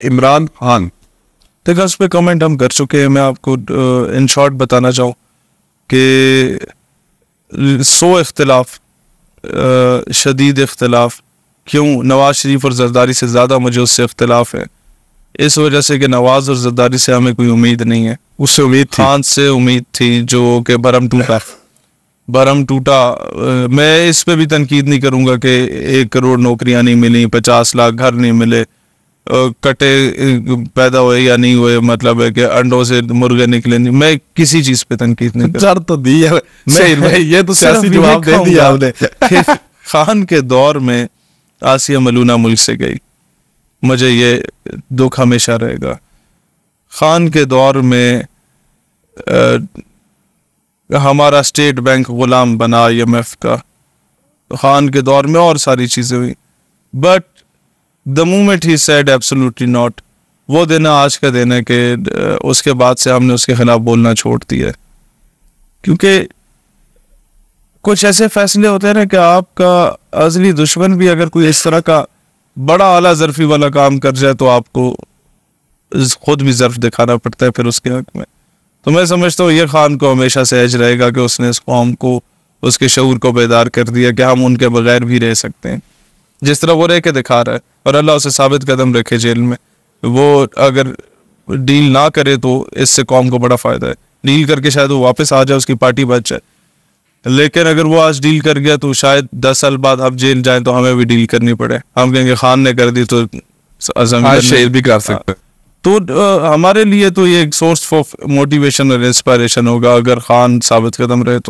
عمران خان. دیکھا اس پہ کمنٹ ہم کر چکے ہیں. میں آپ کو ان شارٹ بتانا چاہوں کہ 100 اختلاف، شدید اختلاف. کیوں؟ نواز شریف اور زرداری سے زیادہ مجھے اس سے اختلاف ہے، اس وجہ سے کہ نواز اور زرداری سے ہمیں کوئی امید نہیں ہے. اس سے امید تھی، خان سے امید تھی جو کہ بھرم ٹوٹا. میں اس پہ بھی تنقید نہیں کروں گا کہ 1 کروڑ نوکریاں نہیں ملی، 50 لاکھ گھر نہیں ملے، کٹے پیدا ہوئے یا نہیں ہوئے، مطلب ہے کہ انڈوں سے مرغے نکلے نہیں. میں کسی چیز پہ تنقید نہیں کروں. چر تو دی ہے، یہ تو سیاسی جواب دے دیا آپ نے. خان کے دور میں آسیہ ملونہ ملک سے گئی، مجھے یہ دکھ ہمیشہ رہے گا. خان کے دور میں ہمارا اسٹیٹ بینک غلام بنا IMF کا. خان کے دور میں اور ساری چیزیں ہوئی، but the moment he said absolutely not. وہ دن آج کا دن ہے کہ اس کے بعد سے ہم نے اس کے خلاف بولنا چھوڑ دیا ہے. کیونکہ کچھ ایسے فیصلے ہوتے ہیں نا کہ آپ کا ازلی دشمن بھی اگر کوئی اس طرح کا بڑا اعلیٰ ظرفی والا کام کر جائے تو آپ کو خود بھی ظرف دکھانا پڑتا ہے پھر اس کے حق میں. تو میں سمجھتا ہوں یہ خان کو ہمیشہ سہج رہے گا کہ اس نے اس قوم کو، اس کے شعور کو بیدار کر دیا کہ ہم ان کے بغیر بھی رہ سکتے ہیں، جس طرح وہ رہ کے دکھا رہا ہے. اور اللہ اسے ثابت قدم رکھے جیل میں. وہ اگر ڈیل نہ کرے تو اس سے قوم کو بڑا فائدہ ہے. ڈیل کر کے شاید وہ واپس آ جائے، اس کی پارٹی بچ جائے. لیکن اگر وہ آج ڈیل کر گیا تو شاید 10 سال بعد اب جیل جائیں تو ہمیں بھی ڈیل کرنی پڑے. ہم کہیں گے خان نے کر دی تو شہید بھی کر سکتے. تو ہمارے لیے تو یہ ایک سورس آف موٹیویشن اور انسپائریشن ہوگا اگر خان ثابت قدم رہے تو.